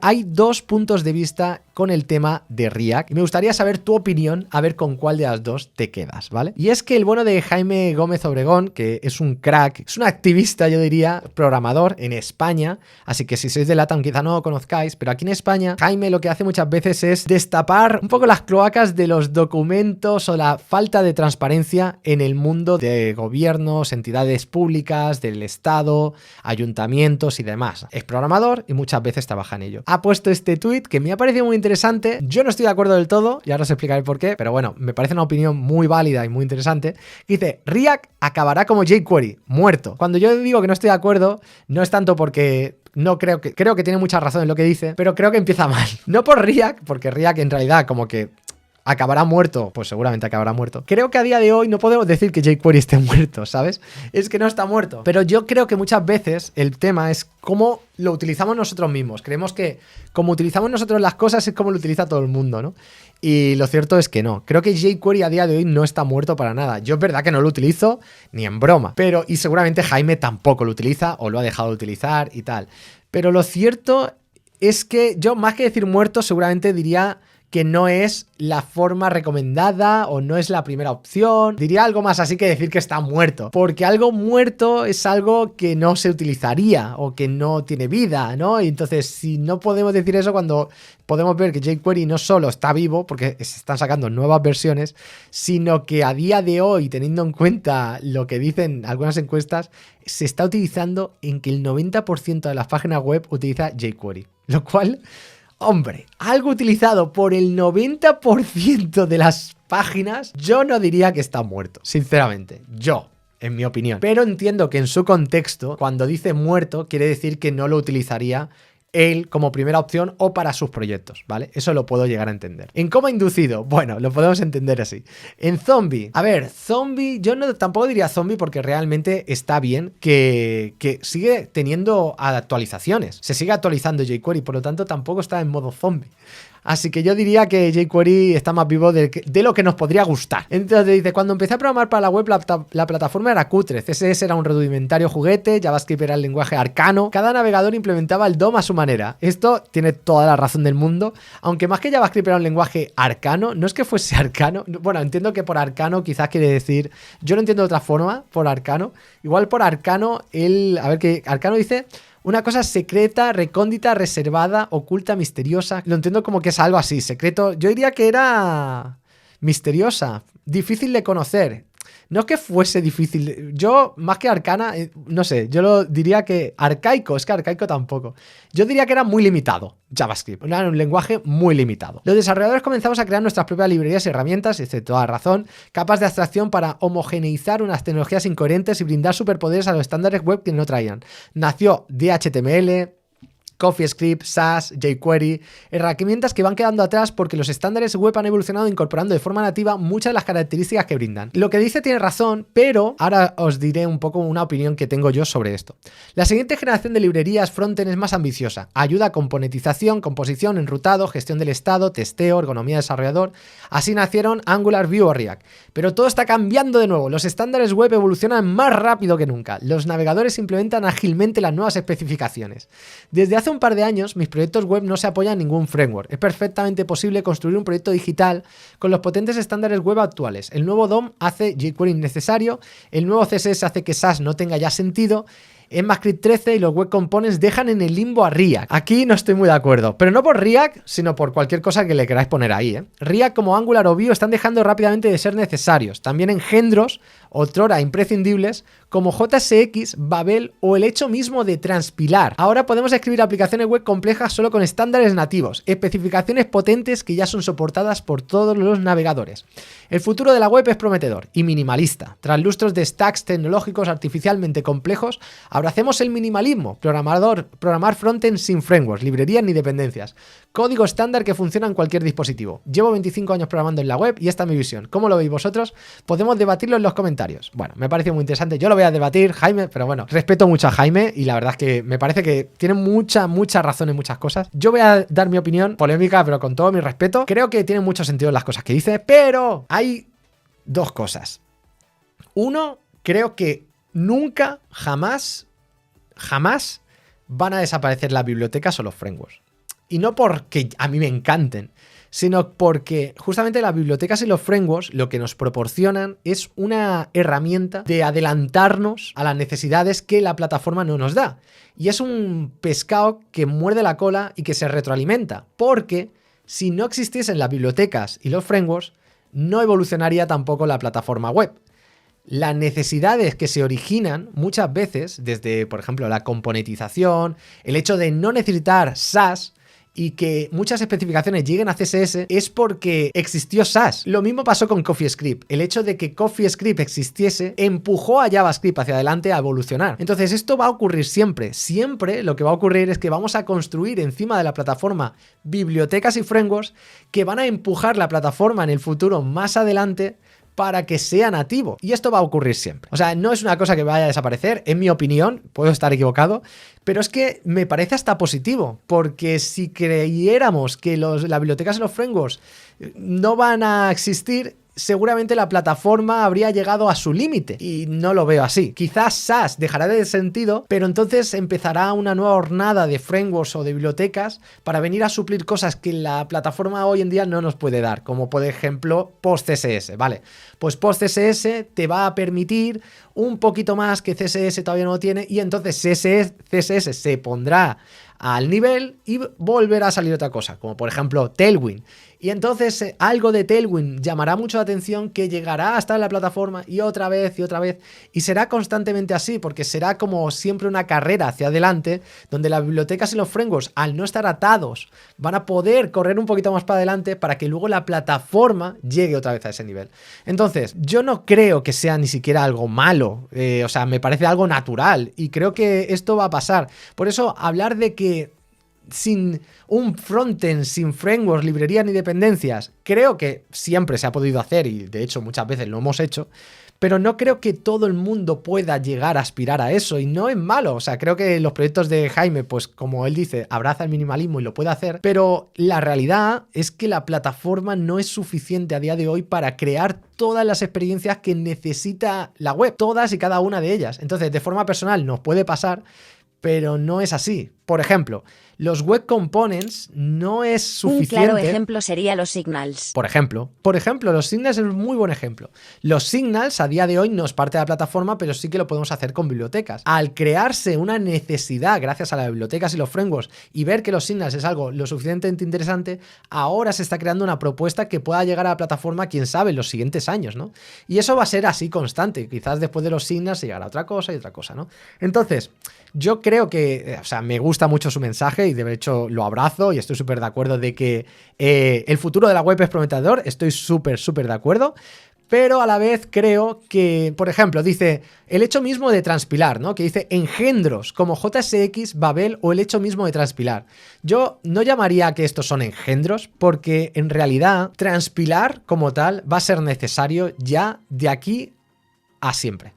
Hay dos puntos de vista con el tema de React y me gustaría saber tu opinión, a ver con cuál de las dos te quedas, ¿vale? Y es que el bueno de Jaime Gómez Obregón, que es un crack, es un activista, yo diría, programador en España, así que si sois de LATAM quizá no lo conozcáis, pero aquí en España Jaime lo que hace muchas veces es destapar un poco las cloacas de los documentos o la falta de transparencia en el mundo de gobiernos, entidades públicas, del Estado, ayuntamientos y demás. Es programador y muchas veces trabaja en ello. Ha puesto este tweet que me ha parecido muy interesante. Yo no estoy de acuerdo del todo, y ahora os explicaré por qué, pero bueno, me parece una opinión muy válida y muy interesante. Dice: React acabará como jQuery, muerto. Cuando yo digo que no estoy de acuerdo, no es tanto porque no creo que tiene mucha razón en lo que dice, pero creo que empieza mal. No por React, porque React en realidad como que acabará muerto, pues seguramente acabará muerto. Creo que a día de hoy no podemos decir que jQuery esté muerto, ¿sabes? Es que no está muerto. Pero yo creo que muchas veces el tema es cómo lo utilizamos nosotros mismos. Creemos que como utilizamos nosotros las cosas es como lo utiliza todo el mundo, ¿no? Y lo cierto es que no. Creo que jQuery a día de hoy no está muerto para nada. Yo es verdad que no lo utilizo ni en broma. Pero, y seguramente Jaime tampoco lo utiliza o lo ha dejado de utilizar y tal. Pero lo cierto es que yo, más que decir muerto, seguramente diría que no es la forma recomendada o no es la primera opción. Diría algo más así que decir que está muerto, porque algo muerto es algo que no se utilizaría o que no tiene vida, ¿no? Y entonces, si no podemos decir eso cuando podemos ver que jQuery no solo está vivo, porque se están sacando nuevas versiones, sino que a día de hoy, teniendo en cuenta lo que dicen algunas encuestas, se está utilizando en que el 90% de las páginas web utiliza jQuery, lo cual... Hombre, algo utilizado por el 90% de las páginas, yo no diría que está muerto, sinceramente, en mi opinión. Pero entiendo que en su contexto, cuando dice muerto, quiere decir que no lo utilizaría él como primera opción o para sus proyectos, ¿vale? Eso lo puedo llegar a entender. En coma inducido, bueno, lo podemos entender así. En zombie, a ver, zombie, yo no tampoco diría zombie porque realmente está bien que sigue teniendo actualizaciones. Se sigue actualizando jQuery, por lo tanto tampoco está en modo zombie. Así que yo diría que jQuery está más vivo de lo que nos podría gustar. Entonces dice: cuando empecé a programar para la web, la plataforma era cutre. CSS era un rudimentario juguete, JavaScript era el lenguaje arcano. Cada navegador implementaba el DOM a su manera. Esto tiene toda la razón del mundo. Aunque más que JavaScript era un lenguaje arcano, no es que fuese arcano. Bueno, entiendo que por arcano quizás quiere decir... Yo lo entiendo de otra forma, por arcano. Igual por arcano, a ver qué arcano dice... Una cosa secreta, recóndita, reservada, oculta, misteriosa. Lo entiendo como que es algo así, secreto. Yo diría que era misteriosa, difícil de conocer. No es que fuese difícil. Yo, más que arcana, no sé, yo lo diría que arcaico. Es que arcaico tampoco. Yo diría que era muy limitado, JavaScript. Era un lenguaje muy limitado. Los desarrolladores comenzamos a crear nuestras propias librerías y herramientas, de toda razón, capas de abstracción para homogeneizar unas tecnologías incoherentes y brindar superpoderes a los estándares web que no traían. Nació DHTML, CoffeeScript, Sass, jQuery, herramientas que van quedando atrás porque los estándares web han evolucionado incorporando de forma nativa muchas de las características que brindan. Lo que dice tiene razón, pero ahora os diré un poco una opinión que tengo yo sobre esto. La siguiente generación de librerías frontend es más ambiciosa. Ayuda a componentización, composición, enrutado, gestión del estado, testeo, ergonomía de desarrollador. Así nacieron Angular, Vue o React. Pero todo está cambiando de nuevo. Los estándares web evolucionan más rápido que nunca. Los navegadores implementan ágilmente las nuevas especificaciones. Desde hace un par de años, mis proyectos web no se apoyan en ningún framework. Es perfectamente posible construir un proyecto digital con los potentes estándares web actuales. El nuevo DOM hace jQuery innecesario, el nuevo CSS hace que Sass no tenga ya sentido, ECMAScript 13 y los Web Components dejan en el limbo a React. Aquí no estoy muy de acuerdo, pero no por React, sino por cualquier cosa que le queráis poner ahí, ¿eh? React como Angular o Vue están dejando rápidamente de ser necesarios. También engendros, otrora imprescindibles, como JSX, Babel o el hecho mismo de transpilar. Ahora podemos escribir aplicaciones web complejas solo con estándares nativos, especificaciones potentes que ya son soportadas por todos los navegadores. El futuro de la web es prometedor y minimalista. Tras lustros de stacks tecnológicos artificialmente complejos, abracemos el minimalismo, programar frontend sin frameworks, librerías ni dependencias. Código estándar que funciona en cualquier dispositivo. Llevo 25 años programando en la web y esta es mi visión. ¿Cómo lo veis vosotros? Podemos debatirlo en los comentarios. Bueno, me parece muy interesante. Yo lo voy a debatir, Jaime, pero bueno, respeto mucho a Jaime y la verdad es que me parece que tiene mucha razón en muchas cosas. Yo voy a dar mi opinión polémica, pero con todo mi respeto. Creo que tiene mucho sentido las cosas que dice, pero hay dos cosas. Uno, creo que nunca, jamás van a desaparecer las bibliotecas o los frameworks. Y no porque a mí me encanten, sino porque justamente las bibliotecas y los frameworks lo que nos proporcionan es una herramienta de adelantarnos a las necesidades que la plataforma no nos da. Y es un pescado que muerde la cola y que se retroalimenta, porque si no existiesen las bibliotecas y los frameworks, no evolucionaría tampoco la plataforma web. Las necesidades que se originan muchas veces desde, por ejemplo, la componentización, el hecho de no necesitar SAS y que muchas especificaciones lleguen a CSS es porque existió SAS. Lo mismo pasó con CoffeeScript. El hecho de que CoffeeScript existiese empujó a JavaScript hacia adelante a evolucionar. Entonces esto va a ocurrir siempre. Siempre lo que va a ocurrir es que vamos a construir encima de la plataforma bibliotecas y frameworks que van a empujar la plataforma en el futuro más adelante para que sea nativo. Y esto va a ocurrir siempre. O sea, no es una cosa que vaya a desaparecer, en mi opinión, puedo estar equivocado, pero es que me parece hasta positivo, porque si creyéramos que las bibliotecas y los frameworks no van a existir, seguramente la plataforma habría llegado a su límite y no lo veo así. Quizás SAS dejará de sentido, pero entonces empezará una nueva hornada de frameworks o de bibliotecas para venir a suplir cosas que la plataforma hoy en día no nos puede dar, como por ejemplo PostCSS, ¿vale? Pues PostCSS te va a permitir un poquito más que CSS todavía no lo tiene y entonces CSS se pondrá al nivel y volverá a salir otra cosa, como por ejemplo Tailwind. Y entonces algo de Tailwind llamará mucho la atención que llegará hasta la plataforma y otra vez, y será constantemente así, porque será como siempre una carrera hacia adelante, donde las bibliotecas y los frameworks, al no estar atados, van a poder correr un poquito más para adelante para que luego la plataforma llegue otra vez a ese nivel. Entonces, yo no creo que sea ni siquiera algo malo, o sea, me parece algo natural, y creo que esto va a pasar. Por eso, hablar de que sin un frontend, sin frameworks, librerías ni dependencias, creo que siempre se ha podido hacer y de hecho muchas veces lo hemos hecho, pero no creo que todo el mundo pueda llegar a aspirar a eso y no es malo. O sea, creo que los proyectos de Jaime, pues como él dice, abraza el minimalismo y lo puede hacer, pero la realidad es que la plataforma no es suficiente a día de hoy para crear todas las experiencias que necesita la web, todas y cada una de ellas. Entonces, de forma personal nos puede pasar, pero no es así. Por ejemplo, los web components no es suficiente. Un claro ejemplo sería los signals. Por ejemplo, los signals es un muy buen ejemplo. Los signals a día de hoy no es parte de la plataforma, pero sí que lo podemos hacer con bibliotecas. Al crearse una necesidad gracias a las bibliotecas y los frameworks y ver que los signals es algo lo suficientemente interesante, ahora se está creando una propuesta que pueda llegar a la plataforma, quién sabe, en los siguientes años, ¿no? Y eso va a ser así constante. Quizás después de los signals se llegará a otra cosa y otra cosa, ¿no? Entonces, yo creo que, o sea, me gusta mucho su mensaje y de hecho lo abrazo y estoy súper de acuerdo de que el futuro de la web es prometedor, estoy súper de acuerdo, pero a la vez creo que, por ejemplo, dice el hecho mismo de transpilar, ¿no? Que dice engendros como JSX, Babel o el hecho mismo de transpilar. Yo no llamaría que estos son engendros porque en realidad transpilar como tal va a ser necesario ya de aquí a siempre.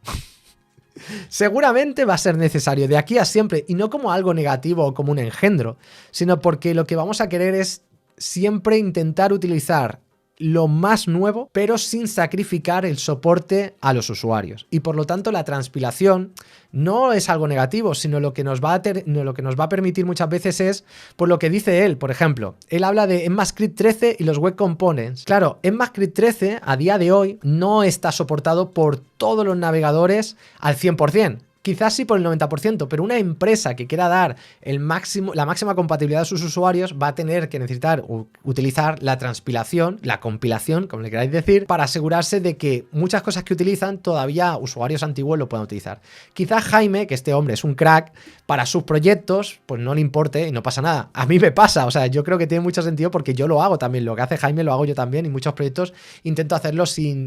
Seguramente va a ser necesario de aquí a siempre y no como algo negativo o como un engendro, sino porque lo que vamos a querer es siempre intentar utilizar lo más nuevo, pero sin sacrificar el soporte a los usuarios. Y por lo tanto la transpilación no es algo negativo, sino lo que nos va a permitir muchas veces es, por lo que dice él, por ejemplo, él habla de ECMAScript 13 y los web components. Claro, ECMAScript 13 a día de hoy no está soportado por todos los navegadores al 100%. Quizás sí por el 90%, pero una empresa que quiera dar la máxima compatibilidad a sus usuarios va a tener que necesitar utilizar la transpilación, la compilación, como le queráis decir, para asegurarse de que muchas cosas que utilizan todavía usuarios antiguos lo puedan utilizar. Quizás Jaime, que este hombre es un crack, para sus proyectos, pues no le importe y no pasa nada. A mí me pasa, o sea, yo creo que tiene mucho sentido porque yo lo hago también. Lo que hace Jaime lo hago yo también y muchos proyectos intento hacerlo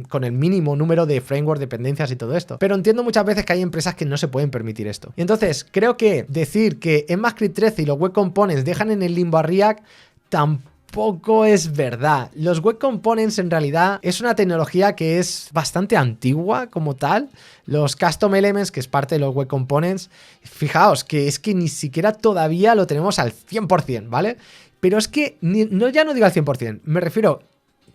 con el mínimo número de framework, dependencias y todo esto. Pero entiendo muchas veces que hay empresas que no se pueden permitir esto. Y entonces creo que decir que ECMAScript 13 y los web components dejan en el limbo a React tampoco es verdad. Los web components en realidad es una tecnología que es bastante antigua como tal. Los custom elements, que es parte de los web components, fijaos que es que ni siquiera todavía lo tenemos al 100%, ¿vale? Pero es que ya no digo al 100%, me refiero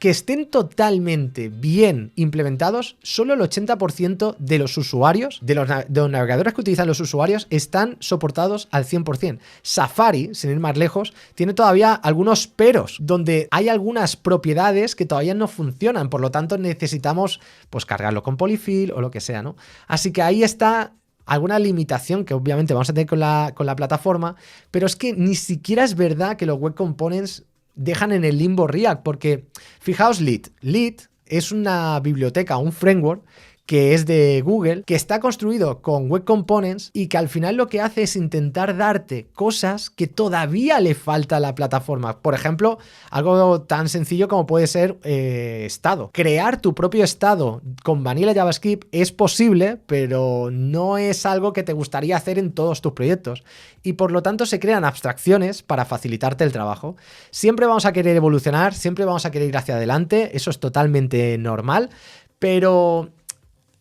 que estén totalmente bien implementados, solo el 80% de los usuarios, de los navegadores que utilizan los usuarios, están soportados al 100%. Safari, sin ir más lejos, tiene todavía algunos peros, donde hay algunas propiedades que todavía no funcionan, por lo tanto necesitamos pues cargarlo con polyfill o lo que sea, ¿no? Así que ahí está alguna limitación que obviamente vamos a tener con la plataforma, pero es que ni siquiera es verdad que los Web Components dejan en el limbo React, porque fijaos Lead es una biblioteca, un framework que es de Google, que está construido con Web Components y que al final lo que hace es intentar darte cosas que todavía le falta a la plataforma. Por ejemplo, algo tan sencillo como puede ser estado. Crear tu propio estado con Vanilla JavaScript es posible, pero no es algo que te gustaría hacer en todos tus proyectos. Y por lo tanto se crean abstracciones para facilitarte el trabajo. Siempre vamos a querer evolucionar, siempre vamos a querer ir hacia adelante, eso es totalmente normal, pero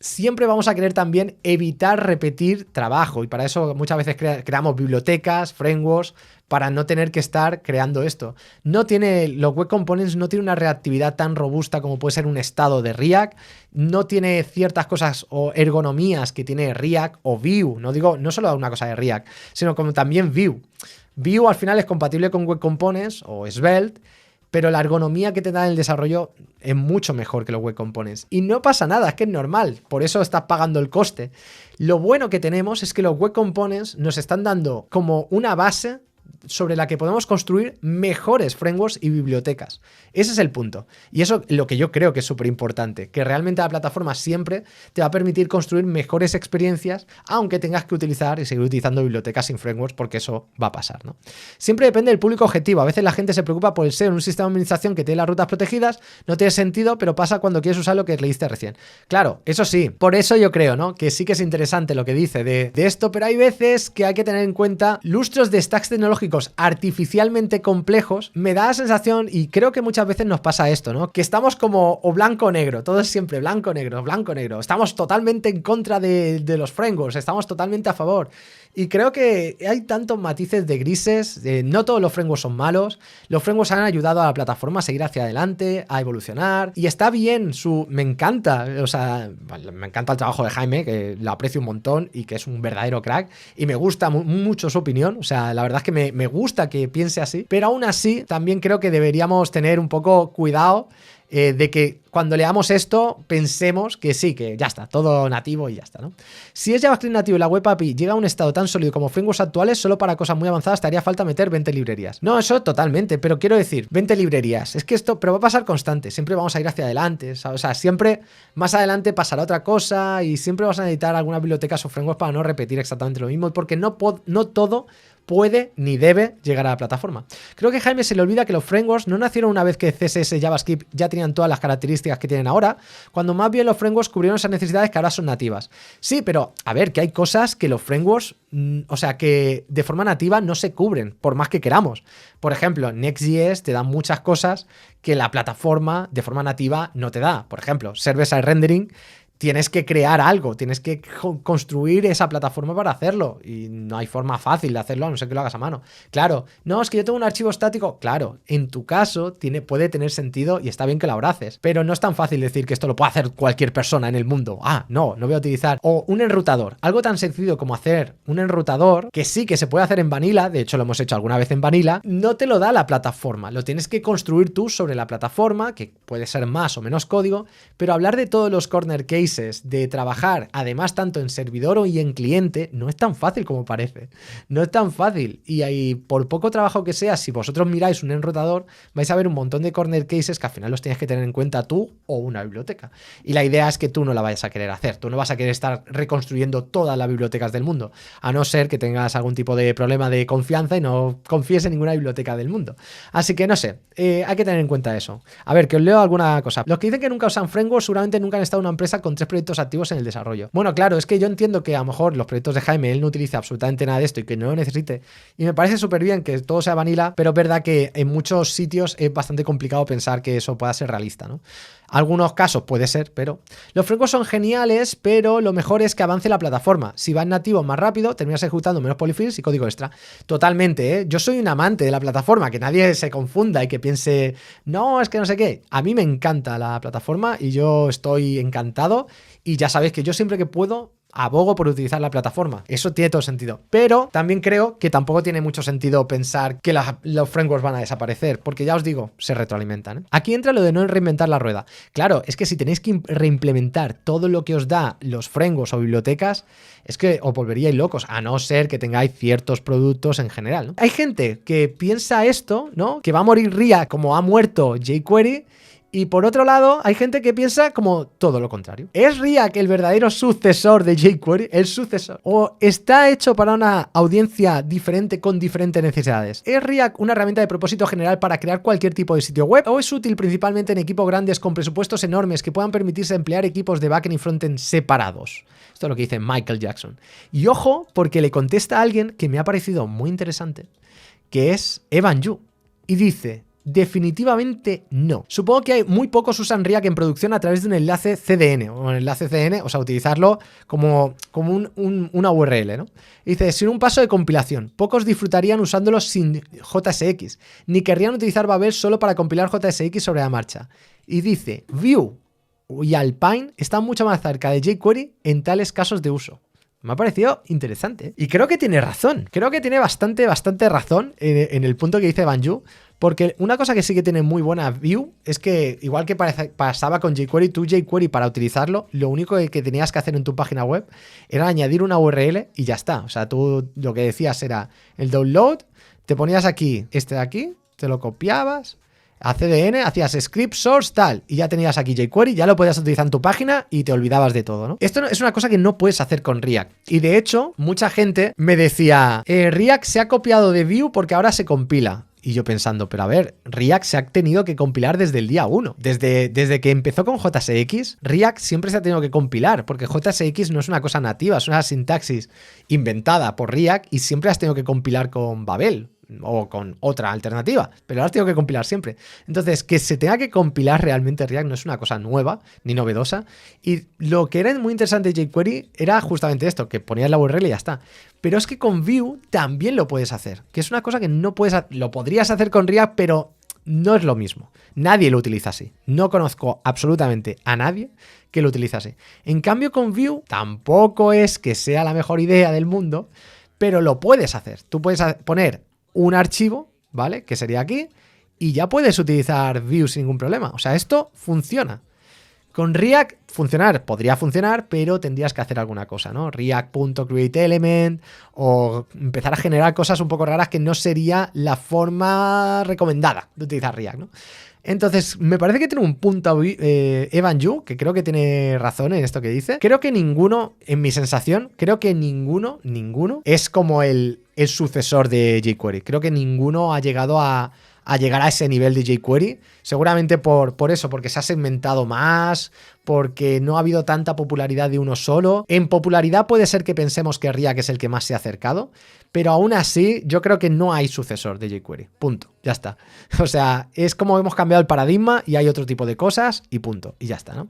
siempre vamos a querer también evitar repetir trabajo y para eso muchas veces creamos bibliotecas, frameworks, para no tener que estar creando esto. Los Web Components no tienen una reactividad tan robusta como puede ser un estado de React, no tiene ciertas cosas o ergonomías que tiene React o Vue, no solo una cosa de React, sino como también Vue. Vue al final es compatible con Web Components o Svelte, pero la ergonomía que te da en el desarrollo es mucho mejor que los Web Components. Y no pasa nada, es que es normal, por eso estás pagando el coste. Lo bueno que tenemos es que los Web Components nos están dando como una base sobre la que podemos construir mejores frameworks y bibliotecas. Ese es el punto. Y eso es lo que yo creo que es súper importante, que realmente la plataforma siempre te va a permitir construir mejores experiencias, aunque tengas que utilizar y seguir utilizando bibliotecas sin frameworks, porque eso va a pasar, ¿no? Siempre depende del público objetivo. A veces la gente se preocupa por el ser un sistema de administración que tiene las rutas protegidas, no tiene sentido, pero pasa cuando quieres usar lo que leíste recién. Claro, eso sí, por eso yo creo, ¿no?, que sí que es interesante lo que dice de esto, pero hay veces que hay que tener en cuenta lustros de stacks tecnológicos artificialmente complejos. Me da la sensación, y creo que muchas veces nos pasa esto, ¿no?, que estamos como o blanco o negro, todo es siempre blanco o negro, blanco o negro. Estamos totalmente en contra de los frameworks, estamos totalmente a favor. Y creo que hay tantos matices de grises, no todos los frameworks son malos, los frameworks han ayudado a la plataforma a seguir hacia adelante, a evolucionar, y está bien, me encanta, o sea, me encanta el trabajo de Jaime, que lo aprecio un montón y que es un verdadero crack, y me gusta mucho su opinión, o sea, la verdad es que me gusta que piense así, pero aún así también creo que deberíamos tener un poco cuidado de que cuando leamos esto pensemos que sí, que ya está, todo nativo y ya está, ¿no? Si es JavaScript nativo y la web API llega a un estado tan sólido como frameworks actuales, solo para cosas muy avanzadas te haría falta meter 20 librerías. No, eso totalmente, pero quiero decir, 20 librerías, es que esto, pero va a pasar constante, siempre vamos a ir hacia adelante, ¿sabes? O sea, siempre más adelante pasará otra cosa y siempre vas a necesitar algunas bibliotecas o frameworks para no repetir exactamente lo mismo, porque no todo puede ni debe llegar a la plataforma. Creo que a Jaime se le olvida que los frameworks no nacieron una vez que CSS y JavaScript ya tenían todas las características que tienen ahora, cuando más bien los frameworks cubrieron esas necesidades que ahora son nativas. Sí, pero a ver, que hay cosas que los frameworks, o sea, que de forma nativa no se cubren, por más que queramos. Por ejemplo, Next.js te da muchas cosas que la plataforma de forma nativa no te da. Por ejemplo, Server-Side Rendering, tienes que crear algo, tienes que construir esa plataforma para hacerlo y no hay forma fácil de hacerlo a no ser que lo hagas a mano. Claro, no, es que yo tengo un archivo estático. Claro, en tu caso puede tener sentido y está bien que lo abraces, pero no es tan fácil decir que esto lo puede hacer cualquier persona en el mundo. No voy a utilizar. O un enrutador, algo tan sencillo como hacer un enrutador, que sí que se puede hacer en Vanilla, de hecho lo hemos hecho alguna vez en Vanilla, no te lo da la plataforma, lo tienes que construir tú sobre la plataforma, que puede ser más o menos código, pero hablar de todos los corner cases, de trabajar además tanto en servidor y en cliente, no es tan fácil como parece, no es tan fácil, y ahí por poco trabajo que sea, si vosotros miráis un enrutador vais a ver un montón de corner cases que al final los tienes que tener en cuenta tú o una biblioteca, y la idea es que tú no la vayas a querer hacer, tú no vas a querer estar reconstruyendo todas las bibliotecas del mundo, a no ser que tengas algún tipo de problema de confianza y no confíes en ninguna biblioteca del mundo. Así que no sé, hay que tener en cuenta eso. A ver, que os leo alguna cosa. Los que dicen que nunca usan frameworks seguramente nunca han estado en una empresa con 3 proyectos activos en el desarrollo. Bueno, claro, es que yo entiendo que a lo mejor los proyectos de Jaime él no utiliza absolutamente nada de esto y que no lo necesite, y me parece súper bien que todo sea vanilla, pero es verdad que en muchos sitios es bastante complicado pensar que eso pueda ser realista, ¿no? Algunos casos puede ser, pero los frameworks son geniales, pero lo mejor es que avance la plataforma. Si va en nativo más rápido, terminas ejecutando menos polyfills y código extra. Totalmente, ¿eh? Yo soy un amante de la plataforma, que nadie se confunda y que piense, no, es que no sé qué. A mí me encanta la plataforma y yo estoy encantado, y ya sabéis que yo siempre que puedo abogo por utilizar la plataforma. Eso tiene todo sentido. Pero también creo que tampoco tiene mucho sentido pensar que los frameworks van a desaparecer, porque ya os digo, se retroalimentan, ¿eh? Aquí entra lo de no reinventar la rueda. Claro, es que si tenéis que reimplementar todo lo que os da los frameworks o bibliotecas, es que os volveríais locos, a no ser que tengáis ciertos productos en general, ¿no? Hay gente que piensa esto, ¿no? Que va a morir React como ha muerto jQuery. Y por otro lado, hay gente que piensa como todo lo contrario. ¿Es React el verdadero sucesor de jQuery? ¿El sucesor? ¿O está hecho para una audiencia diferente con diferentes necesidades? ¿Es React una herramienta de propósito general para crear cualquier tipo de sitio web? ¿O es útil principalmente en equipos grandes con presupuestos enormes que puedan permitirse emplear equipos de backend y frontend separados? Esto es lo que dice Michael Jackson. Y ojo, porque le contesta a alguien que me ha parecido muy interesante, que es Evan You. Y dice: definitivamente no. Supongo que muy pocos usan React en producción a través de un enlace CDN, o un enlace CDN, o sea, utilizarlo como una URL, ¿no? Dice, sin un paso de compilación. Pocos disfrutarían usándolo sin JSX, ni querrían utilizar Babel solo para compilar JSX sobre la marcha. Y dice, Vue y Alpine están mucho más cerca de jQuery en tales casos de uso. Me ha parecido interesante, ¿eh? Y creo que tiene razón. Creo que tiene bastante razón en el punto que dice Evan You. Porque una cosa que sí que tiene muy buena Vue es que, igual que pasaba con jQuery, tú jQuery para utilizarlo, lo único que tenías que hacer en tu página web era añadir una URL y ya está. O sea, tú lo que decías era el download, te ponías aquí, este de aquí, te lo copiabas a CDN, hacías script source tal, y ya tenías aquí jQuery, ya lo podías utilizar en tu página y te olvidabas de todo, ¿no? Esto es una cosa que no puedes hacer con React. Y de hecho, mucha gente me decía, React se ha copiado de Vue porque ahora se compila. Y yo pensando, pero a ver, React se ha tenido que compilar desde el día 1. Desde que empezó con JSX, React siempre se ha tenido que compilar, porque JSX no es una cosa nativa, es una sintaxis inventada por React y siempre has tenido que compilar con Babel o con otra alternativa, pero ahora tengo que compilar siempre. Entonces, que se tenga que compilar realmente React no es una cosa nueva ni novedosa, y lo que era muy interesante de jQuery era justamente esto, que ponías la URL y ya está. Pero es que con Vue también lo puedes hacer, que es una cosa que no puedes lo podrías hacer con React, pero no es lo mismo. Nadie lo utiliza así. No conozco absolutamente a nadie que lo utilice así. En cambio, con Vue tampoco es que sea la mejor idea del mundo, pero lo puedes hacer. Tú puedes poner un archivo, ¿vale? Que sería aquí, y ya puedes utilizar Vue sin ningún problema. O sea, esto funciona. Con React podría funcionar, pero tendrías que hacer alguna cosa, ¿no? React.createElement o empezar a generar cosas un poco raras que no sería la forma recomendada de utilizar React, ¿no? Entonces, me parece que tiene un punto Evan You, que creo que tiene razón en esto que dice. Creo que ninguno, en mi sensación, creo que ninguno es como el sucesor de jQuery. Creo que ninguno ha llegado a llegar a ese nivel de jQuery, seguramente por eso, porque se ha segmentado más, porque no ha habido tanta popularidad de uno solo. En popularidad puede ser que pensemos que React es el que más se ha acercado, pero aún así yo creo que no hay sucesor de jQuery, punto, ya está. O sea, es como hemos cambiado el paradigma y hay otro tipo de cosas y punto, y ya está, ¿no?